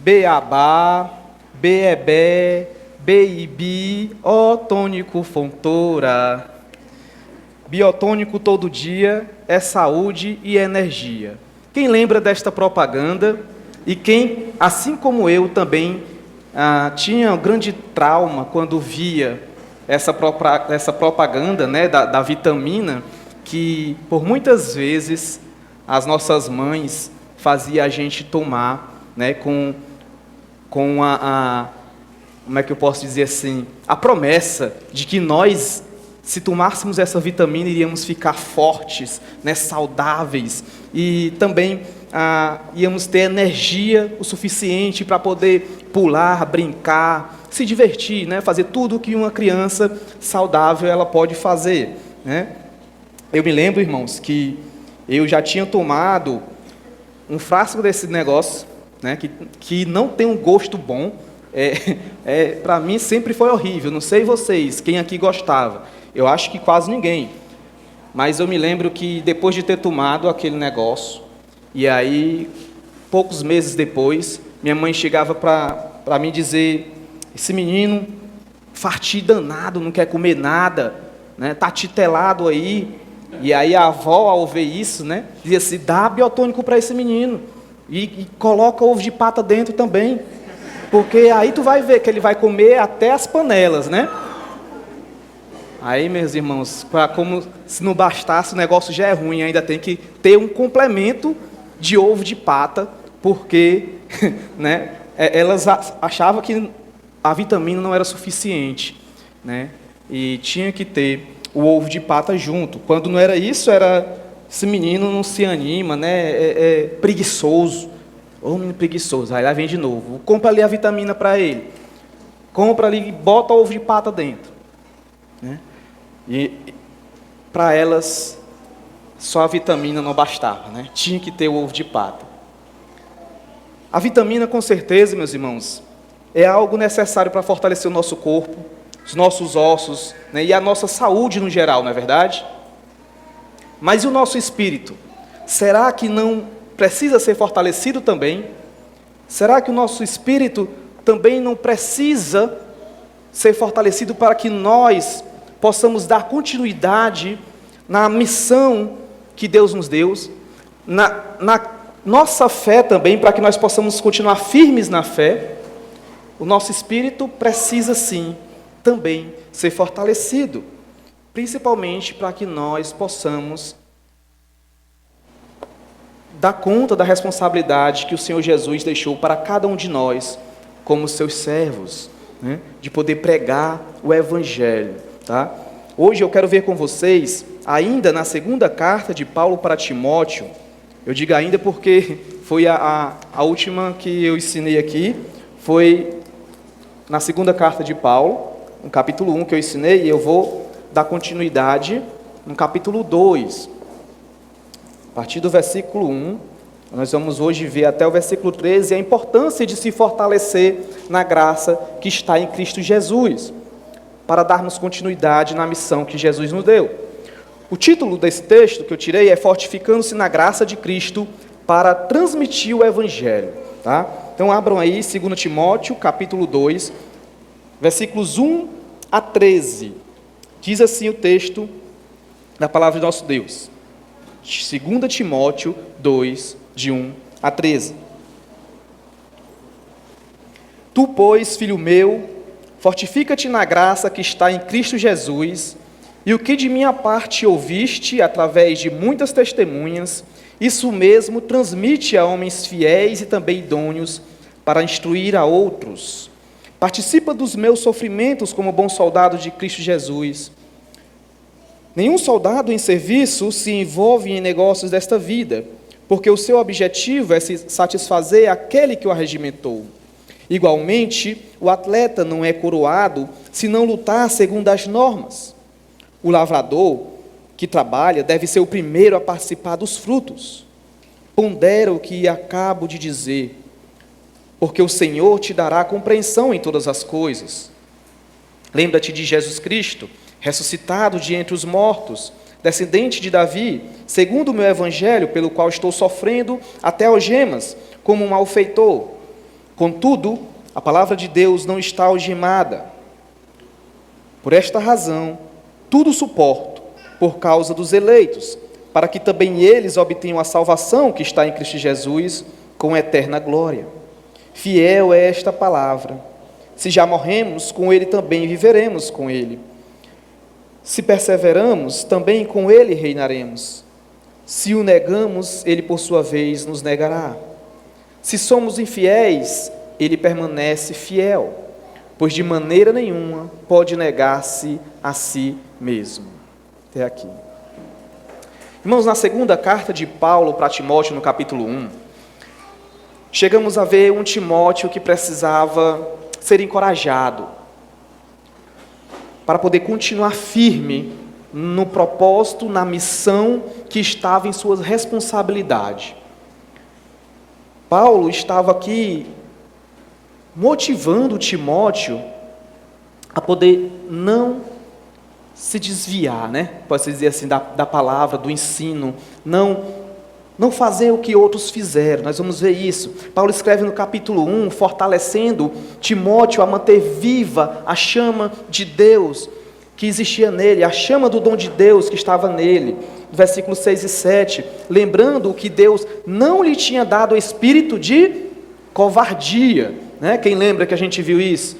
beabá, beebé, beibi, ó tônico fontoura. Biotônico todo dia é saúde e energia. Quem lembra desta propaganda e quem, assim como eu, também tinha um grande trauma quando via essa propaganda, né, da vitamina, que por muitas vezes as nossas mães faziam a gente tomar, né, com como é que eu posso dizer assim, a promessa de que nós, se tomássemos essa vitamina, iríamos ficar fortes, né, saudáveis, e também íamos ter energia o suficiente para poder pular, brincar, se divertir, né, fazer tudo o que uma criança saudável ela pode fazer, né? Eu me lembro, irmãos, que eu já tinha tomado um frasco desse negócio, né, que não tem um gosto bom. Para mim sempre foi horrível. Não sei vocês, quem aqui gostava. Eu acho que quase ninguém. Mas eu me lembro que depois de ter tomado aquele negócio, e aí, poucos meses depois, minha mãe chegava para mim dizer: esse menino, farti danado, não quer comer nada, né, tá titelado aí. E aí a avó, ao ver isso, né, dizia assim: dá biotônico para esse menino, e coloca ovo de pata dentro também, porque aí tu vai ver que ele vai comer até as panelas, né? Aí, meus irmãos, como se não bastasse, o negócio já é ruim, ainda tem que ter um complemento de ovo de pata, porque né, elas achavam que a vitamina não era suficiente, né? E tinha que ter o ovo de pata junto. Quando não era isso, era: esse menino não se anima, né? É preguiçoso. Ô, menino preguiçoso. Aí lá vem de novo. Compra ali a vitamina para ele. Compra ali e bota o ovo de pata dentro, né? E para elas, só a vitamina não bastava, né? Tinha que ter o ovo de pata. A vitamina, com certeza, meus irmãos, é algo necessário para fortalecer o nosso corpo, os nossos ossos, né, e a nossa saúde no geral, não é verdade? Mas e o nosso espírito? Será que não precisa ser fortalecido também? Será que o nosso espírito também não precisa ser fortalecido para que nós possamos dar continuidade na missão que Deus nos deu, na nossa fé também, para que nós possamos continuar firmes na fé? O nosso espírito precisa sim também ser fortalecido, principalmente para que nós possamos dar conta da responsabilidade que o Senhor Jesus deixou para cada um de nós, como seus servos, né, de poder pregar o Evangelho, tá? Hoje eu quero ver com vocês, ainda na segunda carta de Paulo para Timóteo. Eu digo ainda porque foi a última que eu ensinei aqui, foi na segunda carta de Paulo, no capítulo 1 que eu ensinei, e eu vou dar continuidade no capítulo 2. A partir do versículo 1, nós vamos hoje ver até o versículo 13, a importância de se fortalecer na graça que está em Cristo Jesus, para darmos continuidade na missão que Jesus nos deu. O título desse texto que eu tirei é Fortificando-se na graça de Cristo para transmitir o Evangelho, tá? Então abram aí 2 Timóteo, capítulo 2, versículos 1 a 13. Diz assim o texto da palavra de nosso Deus. 2 Timóteo 2, de 1 a 13. Tu, pois, filho meu, fortifica-te na graça que está em Cristo Jesus, e o que de minha parte ouviste através de muitas testemunhas, isso mesmo transmite a homens fiéis e também idôneos para instruir a outros. Participa dos meus sofrimentos como bom soldado de Cristo Jesus. Nenhum soldado em serviço se envolve em negócios desta vida, porque o seu objetivo é satisfazer aquele que o arregimentou. Igualmente, o atleta não é coroado se não lutar segundo as normas. O lavrador que trabalha deve ser o primeiro a participar dos frutos. Pondera o que acabo de dizer, porque o Senhor te dará compreensão em todas as coisas. Lembra-te de Jesus Cristo, ressuscitado de entre os mortos, descendente de Davi, segundo o meu evangelho, pelo qual estou sofrendo até algemas, como um malfeitor. Contudo, a palavra de Deus não está algemada. Por esta razão, tudo suporto, por causa dos eleitos, para que também eles obtenham a salvação que está em Cristo Jesus, com eterna glória. Fiel é esta palavra. Se já morremos, com Ele também viveremos com Ele. Se perseveramos, também com Ele reinaremos. Se o negamos, Ele por sua vez nos negará. Se somos infiéis, Ele permanece fiel, pois de maneira nenhuma pode negar-se a si mesmo. Até aqui. Irmãos, na segunda carta de Paulo para Timóteo, no capítulo 1, chegamos a ver um Timóteo que precisava ser encorajado para poder continuar firme no propósito, na missão que estava em sua responsabilidade. Paulo estava aqui motivando Timóteo a poder não se desviar, pode-se dizer assim, da palavra, do ensino, não fazer o que outros fizeram. Nós vamos ver isso. Paulo escreve no capítulo 1, fortalecendo Timóteo a manter viva a chama de Deus que existia nele, a chama do dom de Deus que estava nele. Versículos 6 e 7, lembrando que Deus não lhe tinha dado o espírito de covardia. Quem lembra que a gente viu isso?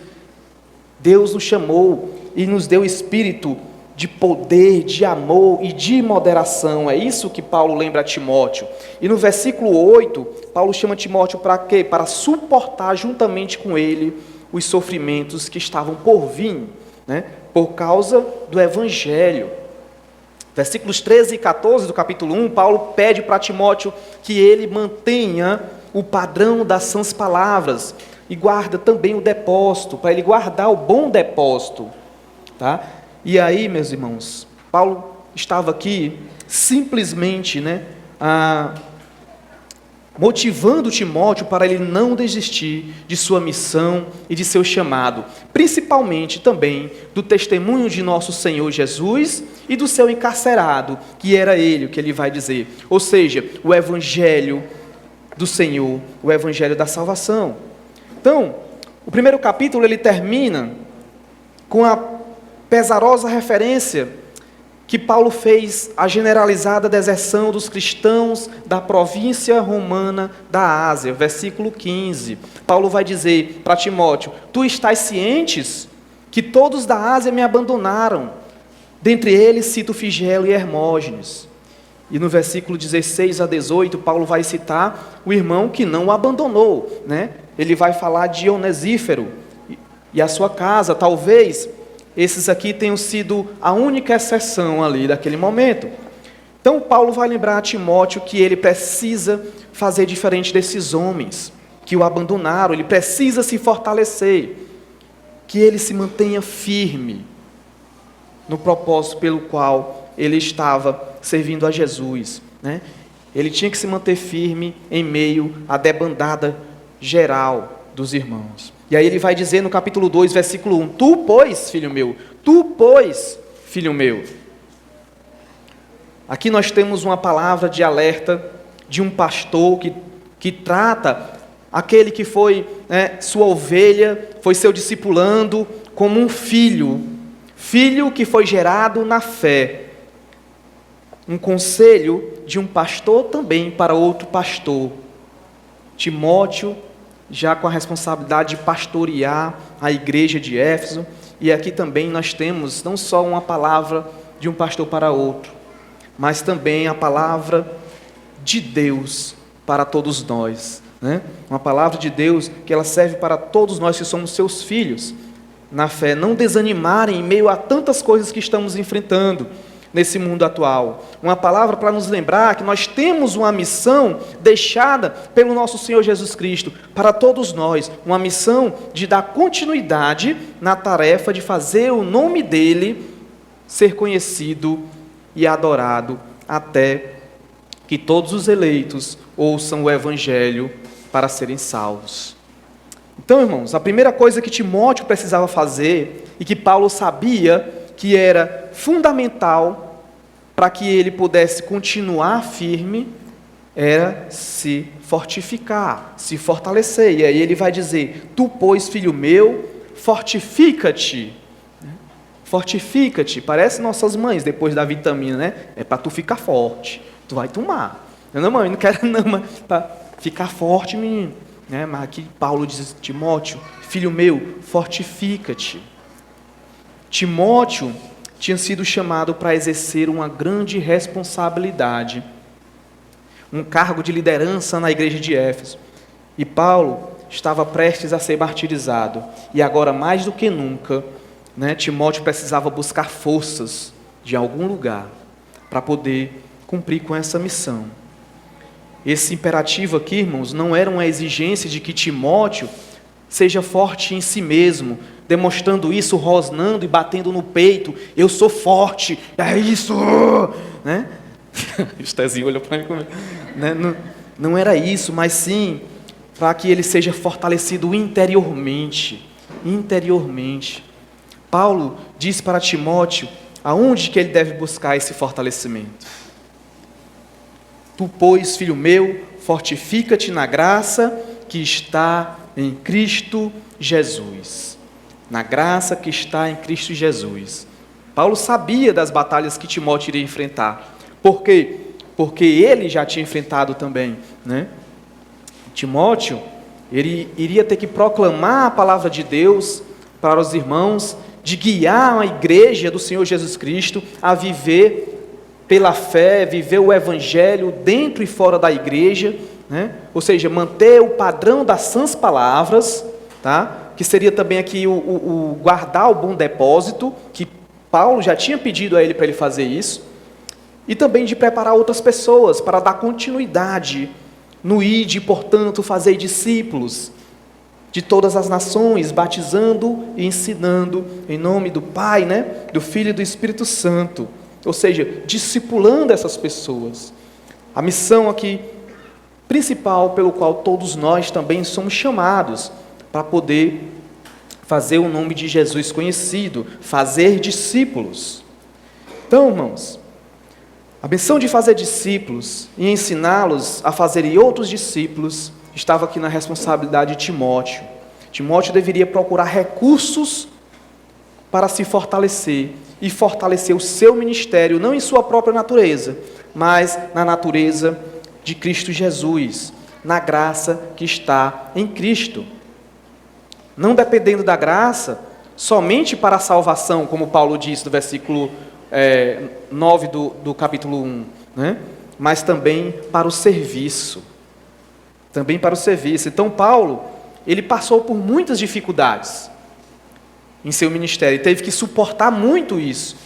Deus nos chamou e nos deu espírito de poder, de amor e de moderação. É isso que Paulo lembra a Timóteo. E no versículo 8, Paulo chama Timóteo para quê? Para suportar juntamente com ele os sofrimentos que estavam por vir, por causa do Evangelho. Versículos 13 e 14 do capítulo 1, Paulo pede para Timóteo que ele mantenha o padrão das sãs palavras e guarda também o depósito, para ele guardar o bom depósito. Tá? E aí, meus irmãos, Paulo estava aqui simplesmente motivando Timóteo para ele não desistir de sua missão e de seu chamado, principalmente também do testemunho de nosso Senhor Jesus e do seu encarcerado, que era ele, o que ele vai dizer, ou seja, o Evangelho do Senhor, o Evangelho da salvação. Então, o primeiro capítulo ele termina com a pesarosa referência que Paulo fez à generalizada deserção dos cristãos da província romana da Ásia, versículo 15. Paulo vai dizer para Timóteo: tu estás cientes que todos da Ásia me abandonaram, dentre eles cito Figelo e Hermógenes. E no versículo 16 a 18, Paulo vai citar o irmão que não o abandonou, Ele vai falar de Onesífero e a sua casa. Talvez esses aqui tenham sido a única exceção ali daquele momento. Então Paulo vai lembrar a Timóteo que ele precisa fazer diferente desses homens que o abandonaram, ele precisa se fortalecer, que ele se mantenha firme no propósito pelo qual ele estava servindo a Jesus. Ele tinha que se manter firme em meio à debandada geral dos irmãos. E aí ele vai dizer no capítulo 2, versículo 1, tu, pois, filho meu. Aqui nós temos uma palavra de alerta de um pastor que trata aquele que foi sua ovelha, foi seu discipulando, como um filho que foi gerado na fé. Um conselho de um pastor também para outro pastor. Timóteo, já com a responsabilidade de pastorear a igreja de Éfeso, e aqui também nós temos não só uma palavra de um pastor para outro, mas também a palavra de Deus para todos nós, Uma palavra de Deus que ela serve para todos nós que somos seus filhos, na fé, não desanimarem em meio a tantas coisas que estamos enfrentando nesse mundo atual. Uma palavra para nos lembrar que nós temos uma missão deixada pelo nosso Senhor Jesus Cristo para todos nós, uma missão de dar continuidade na tarefa de fazer o nome dele ser conhecido e adorado, até que todos os eleitos ouçam o Evangelho para serem salvos. Então, irmãos, a primeira coisa que Timóteo precisava fazer, e que Paulo sabia que era fundamental para que ele pudesse continuar firme, era se fortificar, se fortalecer. E aí ele vai dizer: tu, pois, filho meu, fortifica-te. Fortifica-te. Parece nossas mães, depois da vitamina, né? É para tu ficar forte. Tu vai tomar. Não, mãe, não quero não, mas para ficar forte, menino. Né? Mas aqui Paulo diz: Timóteo, filho meu, fortifica-te. Timóteo tinha sido chamado para exercer uma grande responsabilidade, um cargo de liderança na igreja de Éfeso. E Paulo estava prestes a ser martirizado. E agora, mais do que nunca, né, Timóteo precisava buscar forças de algum lugar para poder cumprir com essa missão. Esse imperativo aqui, irmãos, não era uma exigência de que Timóteo seja forte em si mesmo, demonstrando isso, rosnando e batendo no peito: eu sou forte, é isso, né? O Stezinho olhou para mim comigo. Né? Não era isso, mas sim para que ele seja fortalecido interiormente. Paulo diz para Timóteo aonde que ele deve buscar esse fortalecimento. Tu, pois, filho meu, fortifica-te na graça que está em Cristo Jesus. Na graça que está em Cristo Jesus. Paulo sabia das batalhas que Timóteo iria enfrentar. Por quê? Porque ele já tinha enfrentado também, né? Timóteo, ele iria ter que proclamar a palavra de Deus para os irmãos, de guiar a igreja do Senhor Jesus Cristo a viver pela fé, viver o evangelho dentro e fora da igreja, né? Ou seja, manter o padrão das sãs palavras, tá? Que seria também aqui o guardar o bom depósito, que Paulo já tinha pedido a ele para ele fazer isso, e também de preparar outras pessoas para dar continuidade no ide, portanto, fazer discípulos de todas as nações, batizando e ensinando em nome do Pai, né? Do Filho e do Espírito Santo. Ou seja, discipulando essas pessoas. A missão aqui principal pelo qual todos nós também somos chamados para poder fazer o nome de Jesus conhecido, fazer discípulos. Então, irmãos, a missão de fazer discípulos e ensiná-los a fazerem outros discípulos estava aqui na responsabilidade de Timóteo. Timóteo deveria procurar recursos para se fortalecer e fortalecer o seu ministério, não em sua própria natureza, mas na natureza de Cristo Jesus, na graça que está em Cristo. Não dependendo da graça somente para a salvação, como Paulo diz no versículo 9 do capítulo 1, né? Mas também para o serviço. Também para o serviço. Então Paulo, ele passou por muitas dificuldades em seu ministério, e teve que suportar muito isso.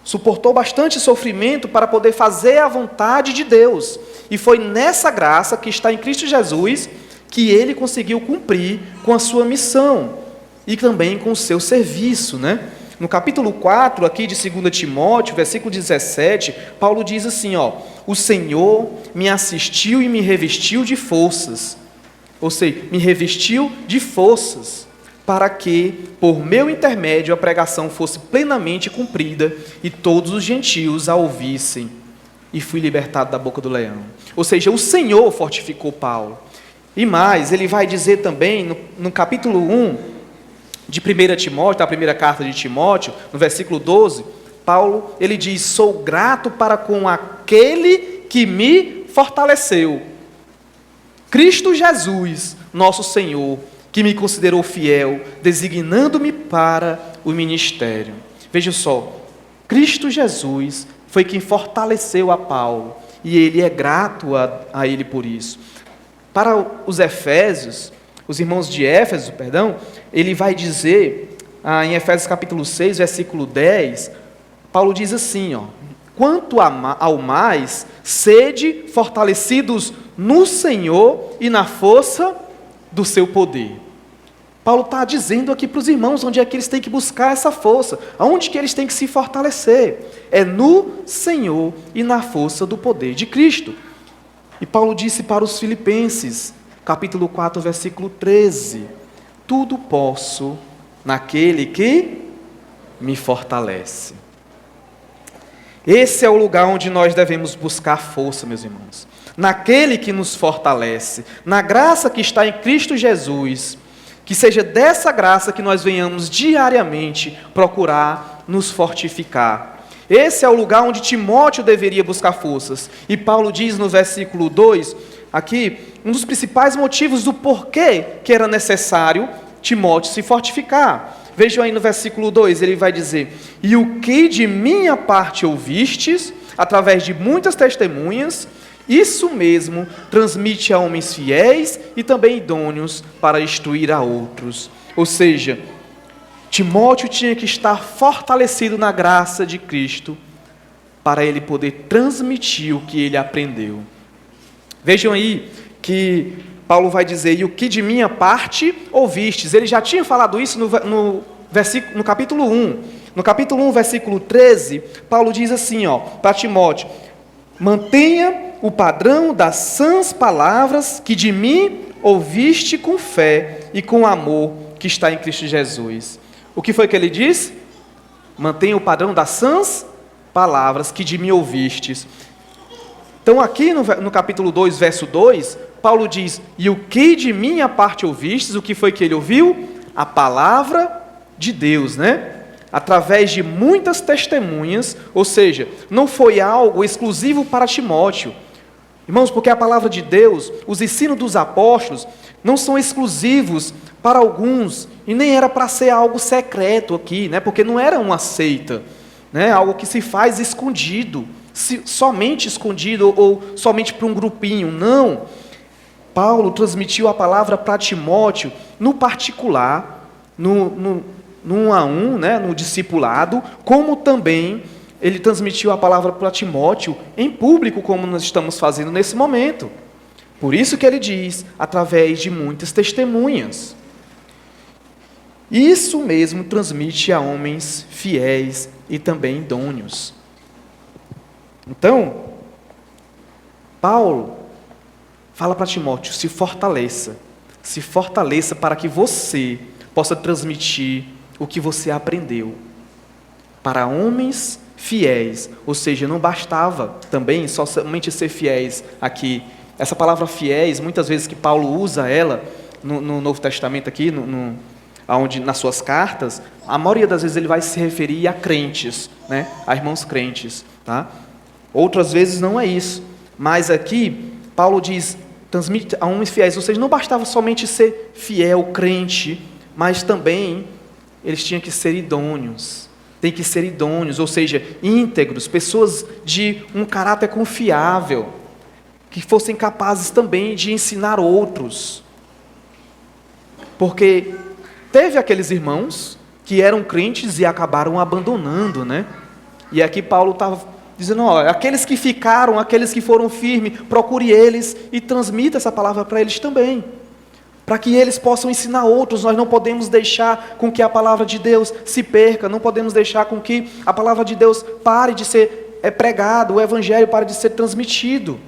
Suportou bastante sofrimento para poder fazer a vontade de Deus. E foi nessa graça que está em Cristo Jesus que ele conseguiu cumprir com a sua missão e também com o seu serviço, né? No capítulo 4, aqui de 2 Timóteo, versículo 17, Paulo diz assim, o Senhor me assistiu e me revestiu de forças. Ou seja, me revestiu de forças, para que, por meu intermédio, a pregação fosse plenamente cumprida e todos os gentios a ouvissem. E fui libertado da boca do leão. Ou seja, o Senhor fortificou Paulo. E mais, ele vai dizer também, no capítulo 1, de 1 Timóteo, da primeira carta de Timóteo, no versículo 12, Paulo, ele diz: sou grato para com aquele que me fortaleceu, Cristo Jesus, nosso Senhor, que me considerou fiel, designando-me para o ministério. Veja só, Cristo Jesus foi quem fortaleceu a Paulo, e ele é grato a ele por isso. Para os Efésios, os irmãos de Éfeso, ele vai dizer, em Efésios capítulo 6, versículo 10, Paulo diz assim, quanto ao mais, sede fortalecidos no Senhor e na força do seu poder. Paulo está dizendo aqui para os irmãos onde é que eles têm que buscar essa força, aonde que eles têm que se fortalecer. É no Senhor e na força do poder de Cristo. E Paulo disse para os Filipenses, capítulo 4, versículo 13, tudo posso naquele que me fortalece. Esse é o lugar onde nós devemos buscar força, meus irmãos. naquele que nos fortalece, na graça que está em Cristo Jesus. Que seja dessa graça que nós venhamos diariamente procurar nos fortificar. Esse é o lugar onde Timóteo deveria buscar forças. E Paulo diz no versículo 2, aqui, um dos principais motivos do porquê que era necessário Timóteo se fortificar. Vejam aí no versículo 2, ele vai dizer: e o que de minha parte ouvistes, através de muitas testemunhas, isso mesmo transmite a homens fiéis e também idôneos para instruir a outros. Ou seja, Timóteo tinha que estar fortalecido na graça de Cristo para ele poder transmitir o que ele aprendeu. Vejam aí que Paulo vai dizer: e o que de minha parte ouvistes. Ele já tinha falado isso no capítulo 1. No capítulo 1, versículo 13, Paulo diz assim, para Timóteo: mantenha o padrão das sãs palavras que de mim ouviste com fé e com amor que está em Cristo Jesus. O que foi que ele disse? Mantenha o padrão das sãs palavras que de mim ouvistes. Então aqui no capítulo 2, verso 2, Paulo diz: e o que de minha parte ouvistes? O que foi que ele ouviu? A palavra de Deus, né? Através de muitas testemunhas, ou seja, não foi algo exclusivo para Timóteo. Irmãos, porque a palavra de Deus, os ensinos dos apóstolos, não são exclusivos para alguns, e nem era para ser algo secreto aqui, né? Porque não era uma seita, né? Algo que se faz escondido, somente escondido ou somente para um grupinho, não. Paulo transmitiu a palavra para Timóteo no particular, no 1 a 1, né, no discipulado, como também ele transmitiu a palavra para Timóteo em público, como nós estamos fazendo nesse momento. Por isso que ele diz, através de muitas testemunhas. Isso mesmo transmite a homens fiéis e também idôneos. Então, Paulo fala para Timóteo: se fortaleça para que você possa transmitir o que você aprendeu para homens fiéis. Ou seja, não bastava também somente ser fiéis aqui. Essa palavra fiéis, muitas vezes que Paulo usa ela no Novo Testamento aqui, onde, nas suas cartas, a maioria das vezes ele vai se referir a crentes, né? A irmãos crentes, tá? Outras vezes não é isso, mas aqui Paulo diz: transmite a homens fiéis, ou seja, não bastava somente ser fiel, crente, mas também eles tinham que ser idôneos, tem que ser idôneos, ou seja, íntegros, pessoas de um caráter confiável, que fossem capazes também de ensinar outros. Porque teve aqueles irmãos que eram crentes e acabaram abandonando, né? E aqui Paulo estava dizendo: olha, aqueles que ficaram, aqueles que foram firmes, procure eles e transmita essa palavra para eles também, para que eles possam ensinar outros. Nós não podemos deixar com que a palavra de Deus se perca, não podemos deixar com que a palavra de Deus pare de ser pregado, o evangelho pare de ser transmitido.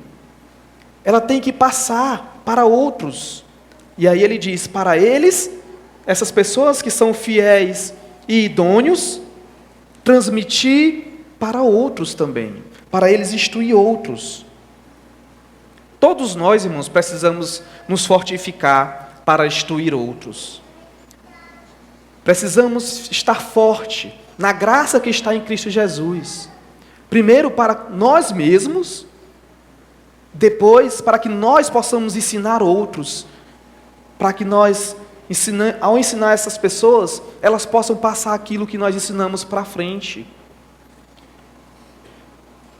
Ela tem que passar para outros. E aí ele diz: para eles, essas pessoas que são fiéis e idôneos, transmitir para outros também, para eles instruir outros. Todos nós, irmãos, precisamos nos fortificar para instruir outros. Precisamos estar forte na graça que está em Cristo Jesus. Primeiro para nós mesmos, depois para que nós possamos ensinar outros, para que nós, ao ensinar essas pessoas, elas possam passar aquilo que nós ensinamos para frente.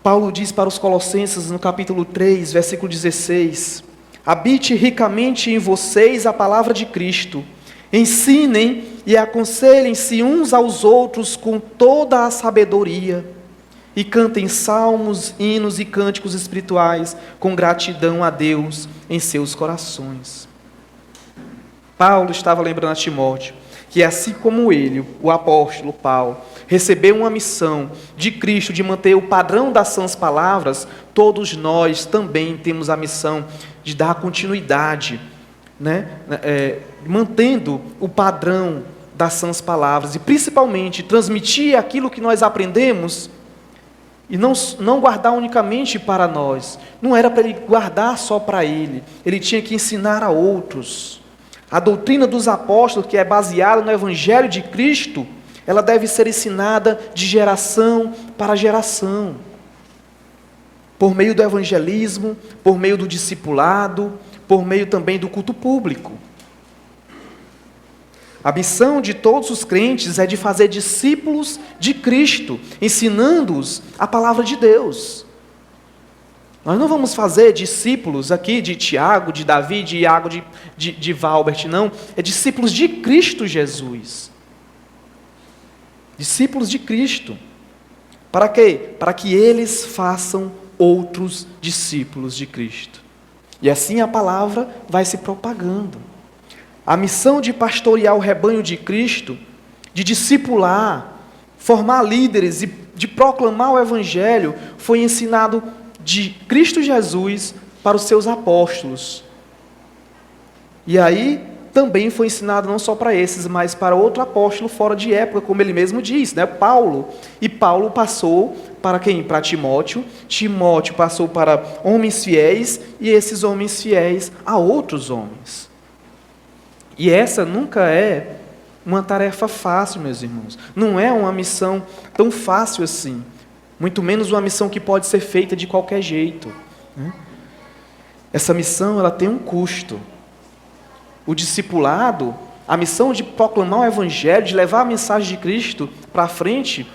Paulo diz para os Colossenses, no capítulo 3, versículo 16: habite ricamente em vocês a palavra de Cristo, ensinem e aconselhem-se uns aos outros com toda a sabedoria, e cantem salmos, hinos e cânticos espirituais com gratidão a Deus em seus corações. Paulo estava lembrando a Timóteo que, assim como ele, o apóstolo Paulo, recebeu uma missão de Cristo de manter o padrão das sãs palavras, todos nós também temos a missão de dar continuidade, né? Mantendo o padrão das sãs palavras e principalmente transmitir aquilo que nós aprendemos E não guardar unicamente para nós. Não era para ele guardar só para ele. Ele tinha que ensinar a outros. A doutrina dos apóstolos, que é baseada no Evangelho de Cristo, ela deve ser ensinada de geração para geração. Por meio do evangelismo, por meio do discipulado, por meio também do culto público. A missão de todos os crentes é de fazer discípulos de Cristo, ensinando-os a palavra de Deus. Nós não vamos fazer discípulos aqui de Tiago, de Davi, de Iago, de Valbert, não. É discípulos de Cristo Jesus. Discípulos de Cristo. Para quê? Para que eles façam outros discípulos de Cristo. E assim a palavra vai se propagando. A missão de pastorear o rebanho de Cristo, de discipular, formar líderes e de proclamar o Evangelho, foi ensinado de Cristo Jesus para os seus apóstolos. E aí também foi ensinado não só para esses, mas para outro apóstolo fora de época, como ele mesmo diz, né? Paulo. E Paulo passou para quem? Para Timóteo. Timóteo passou para homens fiéis, e esses homens fiéis a outros homens. E essa nunca é uma tarefa fácil, meus irmãos. Não é uma missão tão fácil assim. Muito menos uma missão que pode ser feita de qualquer jeito. Essa missão, ela tem um custo. O discipulado, a missão de proclamar o Evangelho, de levar a mensagem de Cristo para frente,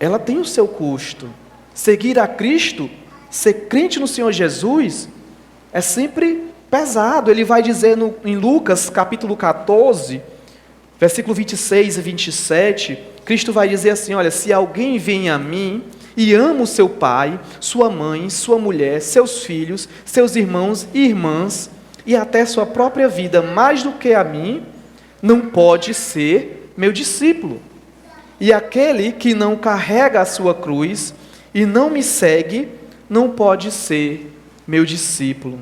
ela tem o seu custo. Seguir a Cristo, ser crente no Senhor Jesus, é sempre pesado. Ele vai dizer em Lucas, capítulo 14, versículo 26 e 27, Cristo vai dizer assim, olha, se alguém vem a mim e ama o seu pai, sua mãe, sua mulher, seus filhos, seus irmãos e irmãs, e até sua própria vida mais do que a mim, não pode ser meu discípulo. E aquele que não carrega a sua cruz e não me segue, não pode ser meu discípulo.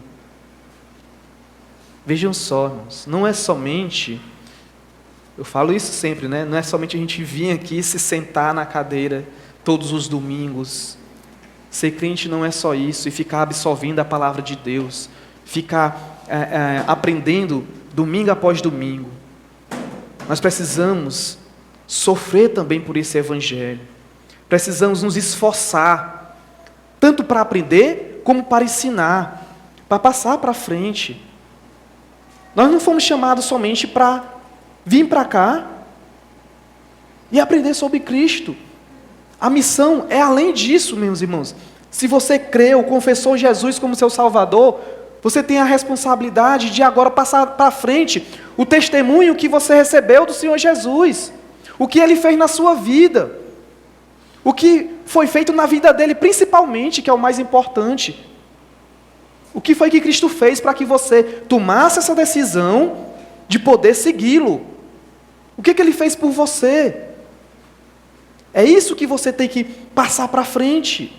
Vejam só, irmãos, não é somente, eu falo isso sempre, né? Não é somente a gente vir aqui se sentar na cadeira todos os domingos. Ser crente não é só isso, e ficar absorvendo a palavra de Deus, ficar aprendendo domingo após domingo. Nós precisamos sofrer também por esse Evangelho. Precisamos nos esforçar, tanto para aprender, como para ensinar, para passar para frente. Nós não fomos chamados somente para vir para cá e aprender sobre Cristo. A missão é além disso, meus irmãos. Se você creu, confessou Jesus como seu Salvador, você tem a responsabilidade de agora passar para frente o testemunho que você recebeu do Senhor Jesus. O que Ele fez na sua vida. O que foi feito na vida dEle, principalmente, que é o mais importante. O que foi que Cristo fez para que você tomasse essa decisão de poder segui-lo? O que Ele fez por você? É isso que você tem que passar para frente.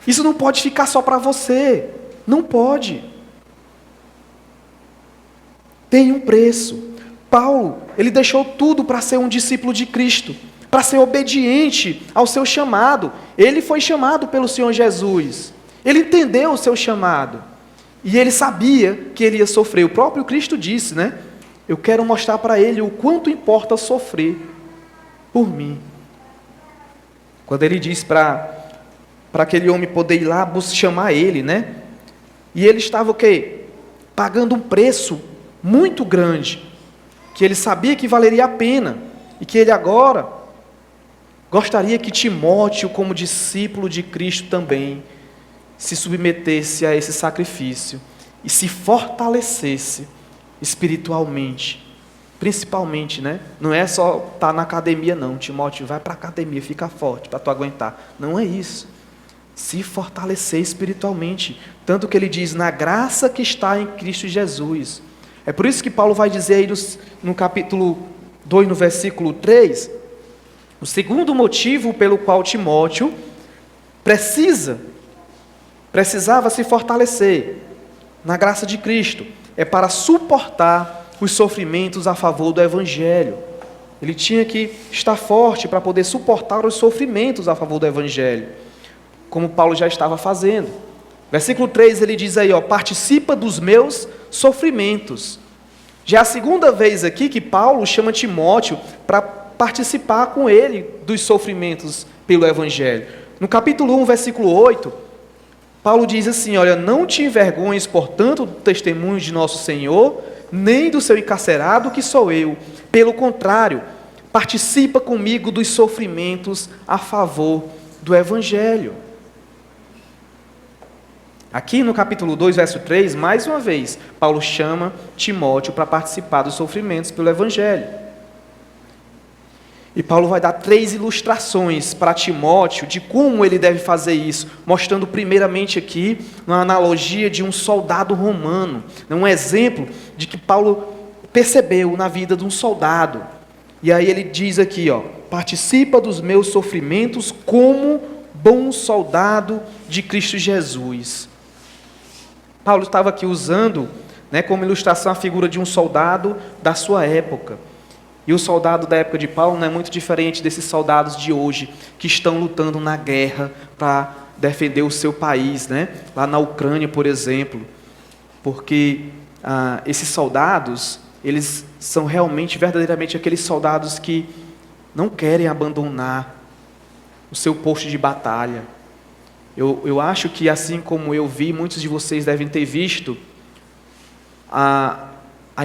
Isso não pode ficar só para você. Não pode. Tem um preço. Paulo, ele deixou tudo para ser um discípulo de Cristo, para ser obediente ao seu chamado. Ele foi chamado pelo Senhor Jesus. Ele entendeu o seu chamado. E ele sabia que ele ia sofrer. O próprio Cristo disse, né? Eu quero mostrar para ele o quanto importa sofrer por mim. Quando ele diz para aquele homem poder ir lá chamar ele, né? E ele estava o quê? Pagando um preço muito grande, que ele sabia que valeria a pena, e que ele agora gostaria que Timóteo, como discípulo de Cristo também, se submetesse a esse sacrifício e se fortalecesse espiritualmente, principalmente, né? Não é só estar na academia não, Timóteo, vai para a academia, fica forte para tu aguentar. Não é isso. Se fortalecer espiritualmente, tanto que ele diz, na graça que está em Cristo Jesus. É por isso que Paulo vai dizer aí no capítulo 2, no versículo 3, o segundo motivo pelo qual Timóteo precisava se fortalecer na graça de Cristo, é para suportar os sofrimentos a favor do Evangelho. Ele tinha que estar forte para poder suportar os sofrimentos a favor do Evangelho, como Paulo já estava fazendo. Versículo 3, ele diz aí, participa dos meus sofrimentos. Já é a segunda vez aqui que Paulo chama Timóteo para participar com ele dos sofrimentos pelo Evangelho. No capítulo 1, versículo 8, Paulo diz assim, não te envergonhes, portanto, do testemunho de nosso Senhor, nem do seu encarcerado, que sou eu. Pelo contrário, participa comigo dos sofrimentos a favor do Evangelho. Aqui no capítulo 2, verso 3, mais uma vez, Paulo chama Timóteo para participar dos sofrimentos pelo Evangelho. E Paulo vai dar 3 ilustrações para Timóteo de como ele deve fazer isso, mostrando primeiramente aqui uma analogia de um soldado romano, um exemplo de que Paulo percebeu na vida de um soldado. E aí ele diz aqui, participa dos meus sofrimentos como bom soldado de Cristo Jesus. Paulo estava aqui usando, como ilustração a figura de um soldado da sua época. E o soldado da época de Paulo não é muito diferente desses soldados de hoje, que estão lutando na guerra para defender o seu país, lá na Ucrânia, por exemplo. Porque esses soldados, eles são realmente, verdadeiramente, aqueles soldados que não querem abandonar o seu posto de batalha. Eu acho que, assim como eu vi, muitos de vocês devem ter visto a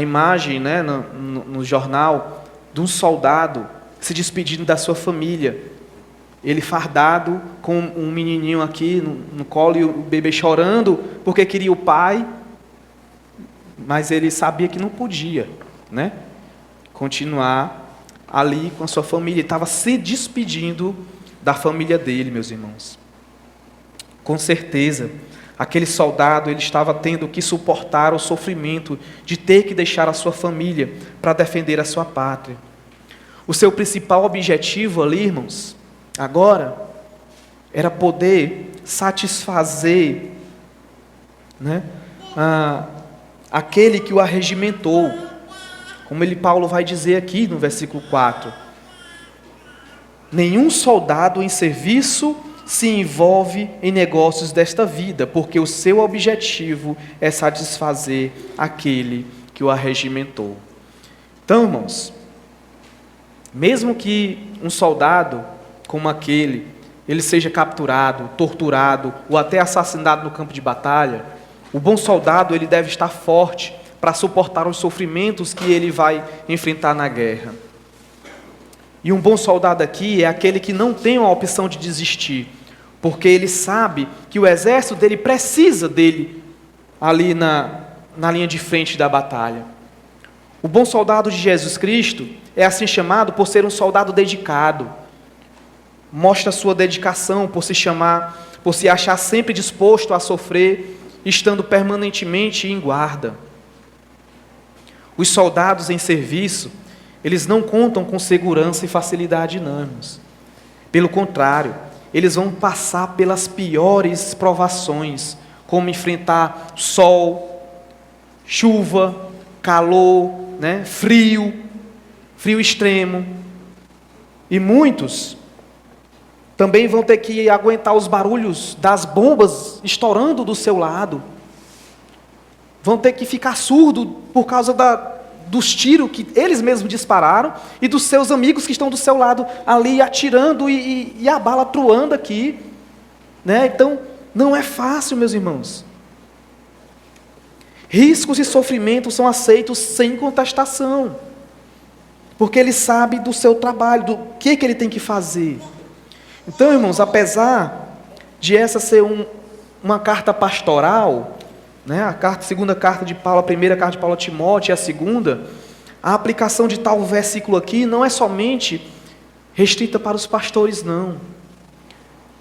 imagem no jornal de um soldado se despedindo da sua família. Ele fardado, com um menininho aqui no colo e o bebê chorando porque queria o pai, mas ele sabia que não podia continuar ali com a sua família. Ele estava se despedindo da família dele, meus irmãos. Com certeza, aquele soldado, ele estava tendo que suportar o sofrimento de ter que deixar a sua família para defender a sua pátria. O seu principal objetivo ali, irmãos, agora, era poder satisfazer aquele que o arregimentou. Como Paulo vai dizer aqui no versículo 4. Nenhum soldado em serviço se envolve em negócios desta vida, porque o seu objetivo é satisfazer aquele que o arregimentou. Então, irmãos, mesmo que um soldado como aquele, ele seja capturado, torturado ou até assassinado no campo de batalha, o bom soldado, ele deve estar forte para suportar os sofrimentos que ele vai enfrentar na guerra. E um bom soldado aqui é aquele que não tem a opção de desistir, porque ele sabe que o exército dele precisa dele ali na linha de frente da batalha. O bom soldado de Jesus Cristo é assim chamado por ser um soldado dedicado. Mostra sua dedicação por se achar sempre disposto a sofrer, estando permanentemente em guarda. Os soldados em serviço, eles não contam com segurança e facilidade, não, irmãos. Pelo contrário, eles vão passar pelas piores provações, como enfrentar sol, chuva, calor, frio extremo. E muitos também vão ter que aguentar os barulhos das bombas estourando do seu lado. Vão ter que ficar surdo por causa dos tiros que eles mesmos dispararam e dos seus amigos que estão do seu lado ali atirando e a bala truando aqui. Então, não é fácil, meus irmãos. Riscos e sofrimentos são aceitos sem contestação, porque ele sabe do seu trabalho, do que ele tem que fazer. Então, irmãos, apesar de essa ser uma carta pastoral, a segunda carta de Paulo, a primeira carta de Paulo a Timóteo e a segunda, a aplicação de tal versículo aqui não é somente restrita para os pastores, não.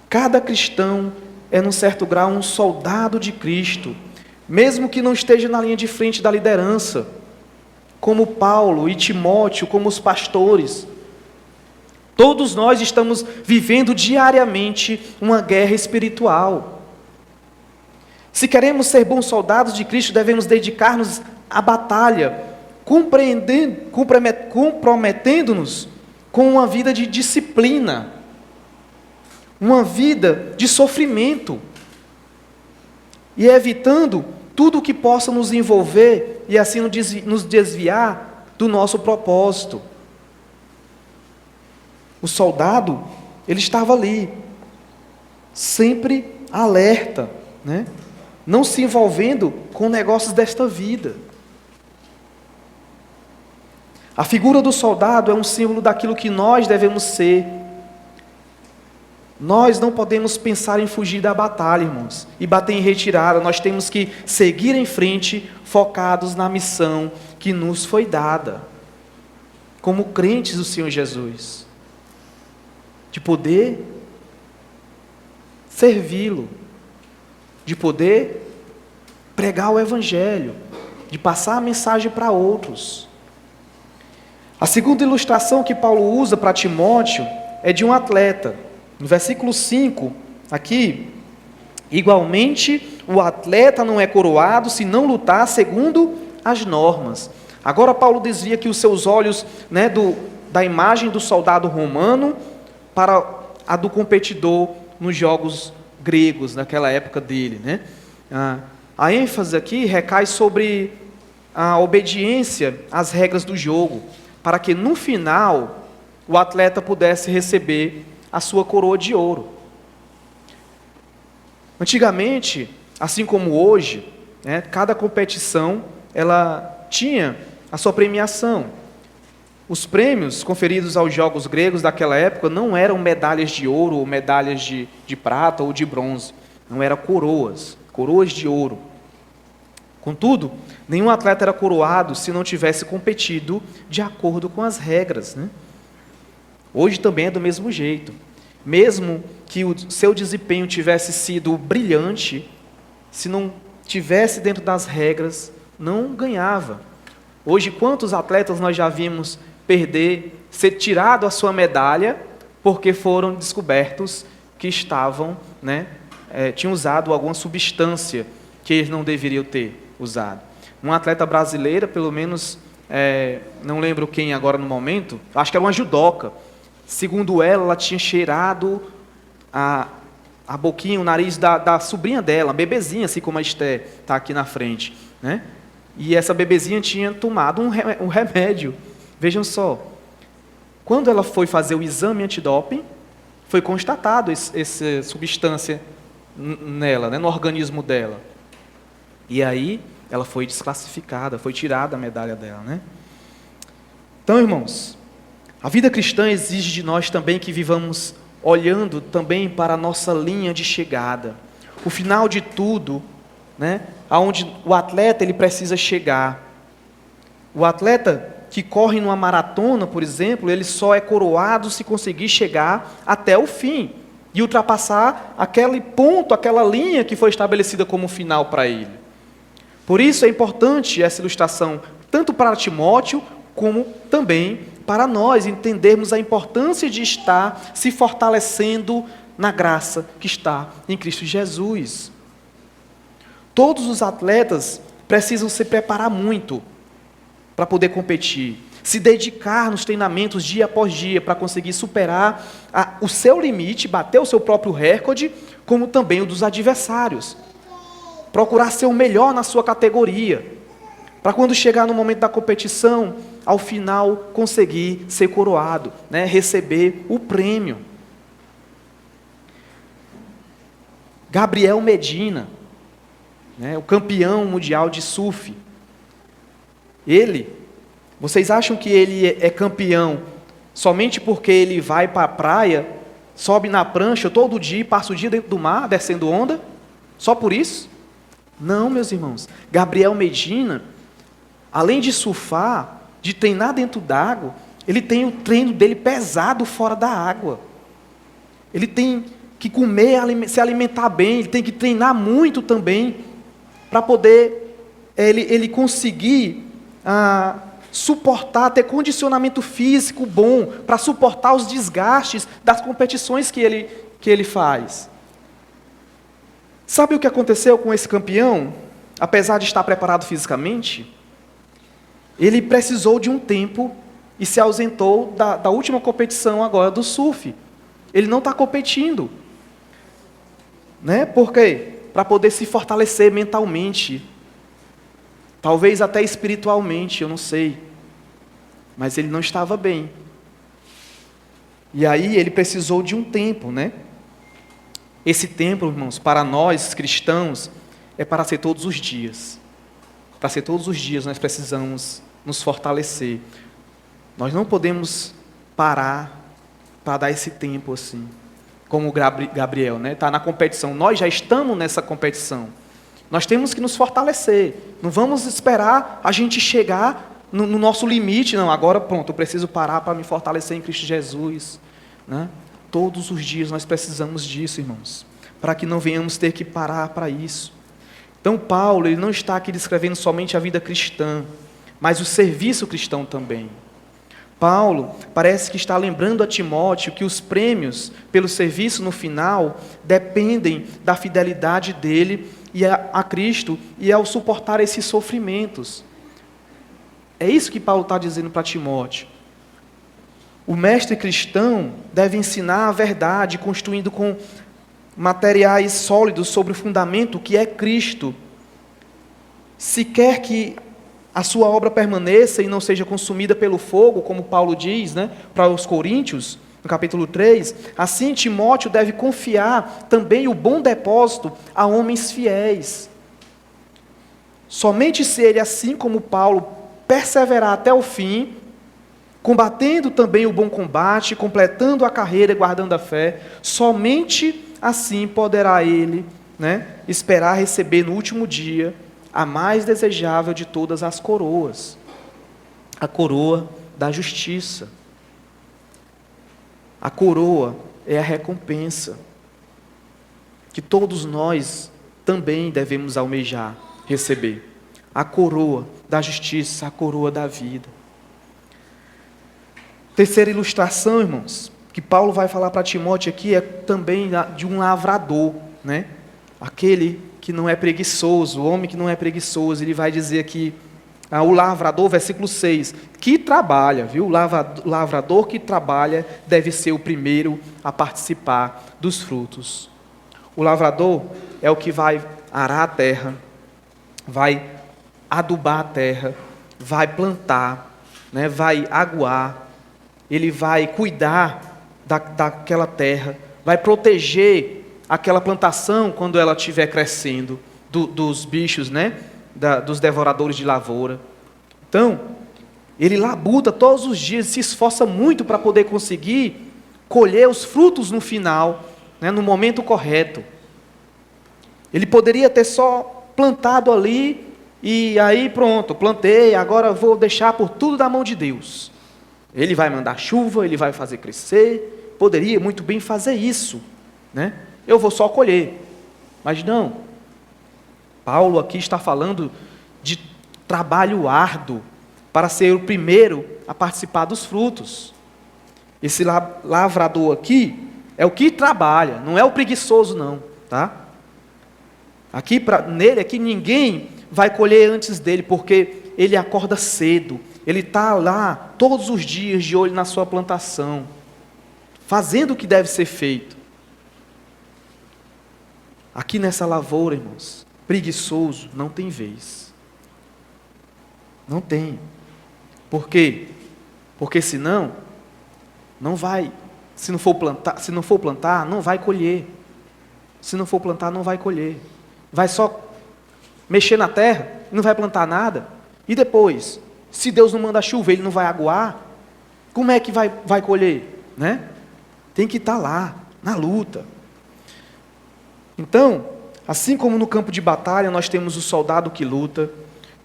Cada cristão é, num certo grau, um soldado de Cristo, mesmo que não esteja na linha de frente da liderança, como Paulo e Timóteo, como os pastores. Todos nós estamos vivendo diariamente uma guerra espiritual. Se queremos ser bons soldados de Cristo, devemos dedicar-nos à batalha comprometendo-nos com uma vida de disciplina, uma vida de sofrimento, e evitando tudo o que possa nos envolver e assim nos desviar do nosso propósito. O soldado, ele estava ali, sempre alerta, né? Não se envolvendo com negócios desta vida. A figura do soldado é um símbolo daquilo que nós devemos ser. Nós não podemos pensar em fugir da batalha, irmãos, e bater em retirada. Nós temos que seguir em frente, focados na missão que nos foi dada, como crentes do Senhor Jesus, de poder servi-lo, de poder pregar o Evangelho, de passar a mensagem para outros. A segunda ilustração que Paulo usa para Timóteo é de um atleta. No versículo 5, aqui, igualmente, o atleta não é coroado se não lutar segundo as normas. Agora Paulo desvia aqui os seus olhos, né, da imagem do soldado romano para a do competidor nos jogos gregos, naquela época dele, né? A ênfase aqui recai sobre a obediência às regras do jogo, para que no final o atleta pudesse receber a sua coroa de ouro. Antigamente, assim como hoje, né, cada competição ela tinha a sua premiação. Os prêmios conferidos aos jogos gregos daquela época não eram medalhas de ouro ou medalhas de prata ou de bronze, não eram coroas de ouro. Contudo, nenhum atleta era coroado se não tivesse competido de acordo com as regras, né? Hoje também é do mesmo jeito. Mesmo que o seu desempenho tivesse sido brilhante, se não tivesse dentro das regras, não ganhava. Hoje, quantos atletas nós já vimos perder, ser tirado a sua medalha, porque foram descobertos que estavam, né, tinham usado alguma substância que eles não deveriam ter usado. Uma atleta brasileira, pelo menos, não lembro quem agora no momento, acho que era uma judoca. Segundo ela tinha cheirado a boquinha, o nariz da sobrinha dela, uma bebezinha, assim como a Esté está aqui na frente, né? E essa bebezinha tinha tomado um remédio. Vejam só, quando ela foi fazer o exame antidoping, foi constatado essa substância nela, né, no organismo dela. E aí ela foi desclassificada, foi tirada a medalha dela, né? Então, irmãos, a vida cristã exige de nós também que vivamos olhando também para a nossa linha de chegada. O final de tudo, né, aonde o atleta ele precisa chegar. O atleta que corre numa maratona, por exemplo, ele só é coroado se conseguir chegar até o fim e ultrapassar aquele ponto, aquela linha que foi estabelecida como final para ele. Por isso é importante essa ilustração, tanto para Timóteo, como também para nós entendermos a importância de estar se fortalecendo na graça que está em Cristo Jesus. Todos os atletas precisam se preparar muito para poder competir, se dedicar nos treinamentos dia após dia para conseguir superar o seu limite, bater o seu próprio recorde, como também o dos adversários. Procurar ser o melhor na sua categoria, para quando chegar no momento da competição, ao final conseguir ser coroado, né? Receber o prêmio. Gabriel Medina, né? O campeão mundial de surf. Vocês acham que ele é campeão somente porque ele vai para a praia, sobe na prancha todo dia e passa o dia dentro do mar, descendo onda? Só por isso? Não, meus irmãos. Gabriel Medina, além de surfar, de treinar dentro d'água, ele tem o treino dele pesado fora da água. Ele tem que comer, se alimentar bem, ele tem que treinar muito também, para poder ele conseguir suportar, ter condicionamento físico bom, para suportar os desgastes das competições que ele faz. Sabe o que aconteceu com esse campeão? Apesar de estar preparado fisicamente, Ele precisou de um tempo e se ausentou da última competição agora do surf. Ele não está competindo. Né? Por quê? Para poder se fortalecer mentalmente. Talvez até espiritualmente, eu não sei. Mas ele não estava bem. E aí ele precisou de um tempo, né? Esse tempo, irmãos, para nós cristãos, é para ser todos os dias. Para ser todos os dias nós precisamos nos fortalecer. Nós não podemos parar para dar esse tempo assim. Como o Gabriel, né? Está na competição. Nós já estamos nessa competição. Nós temos que nos fortalecer. Não vamos esperar a gente chegar no nosso limite. Não, agora pronto, eu preciso parar para me fortalecer em Cristo Jesus. Né? Todos os dias nós precisamos disso, irmãos. Para que não venhamos ter que parar para isso. Então Paulo, ele não está aqui descrevendo somente a vida cristã, mas o serviço cristão também. Paulo parece que está lembrando a Timóteo que os prêmios pelo serviço no final dependem da fidelidade dele e a Cristo e ao suportar esses sofrimentos. É isso que Paulo está dizendo para Timóteo. O mestre cristão deve ensinar a verdade, construindo com materiais sólidos sobre o fundamento que é Cristo. Se quer que a sua obra permaneça e não seja consumida pelo fogo, como Paulo diz, né, para os Coríntios, no capítulo 3, assim Timóteo deve confiar também o bom depósito a homens fiéis. Somente se ele, assim como Paulo, perseverar até o fim, combatendo também o bom combate, completando a carreira e guardando a fé, somente assim poderá ele, né, esperar receber no último dia a mais desejável de todas as coroas, a coroa da justiça. A coroa é a recompensa que todos nós também devemos almejar receber. A coroa da justiça, a coroa da vida. Terceira ilustração, irmãos, que Paulo vai falar para Timóteo aqui é também de um lavrador, né? Aquele que não é preguiçoso, o homem que não é preguiçoso. Ele vai dizer aqui, o lavrador, versículo 6, que trabalha, viu? O lavrador que trabalha deve ser o primeiro a participar dos frutos. O lavrador é o que vai arar a terra, vai adubar a terra, vai plantar, né? Vai aguar, ele vai cuidar daquela terra, vai proteger aquela plantação quando ela estiver crescendo, dos bichos, né? Dos devoradores de lavoura. Então, ele labuta todos os dias, se esforça muito para poder conseguir colher os frutos no final, né? No momento correto. Ele poderia ter só plantado ali, e aí pronto, plantei, agora vou deixar por tudo da mão de Deus. Ele vai mandar chuva, ele vai fazer crescer, poderia muito bem fazer isso, né? Eu vou só colher. Mas não. Paulo aqui está falando de trabalho árduo para ser o primeiro a participar dos frutos. Esse lavrador aqui é o que trabalha, não é o preguiçoso não, tá? Aqui nele aqui ninguém vai colher antes dele, porque ele acorda cedo, ele está lá todos os dias de olho na sua plantação, fazendo o que deve ser feito. Aqui nessa lavoura, irmãos, preguiçoso não tem vez. Não tem. Por quê? Porque senão, não vai. Se não for plantar, não vai colher. Se não for plantar, não vai colher. Vai só mexer na terra, não vai plantar nada. E depois, se Deus não manda chuva, ele não vai aguar, como é que vai colher? Né? Tem que estar lá, na luta. Então, assim como no campo de batalha, nós temos o soldado que luta,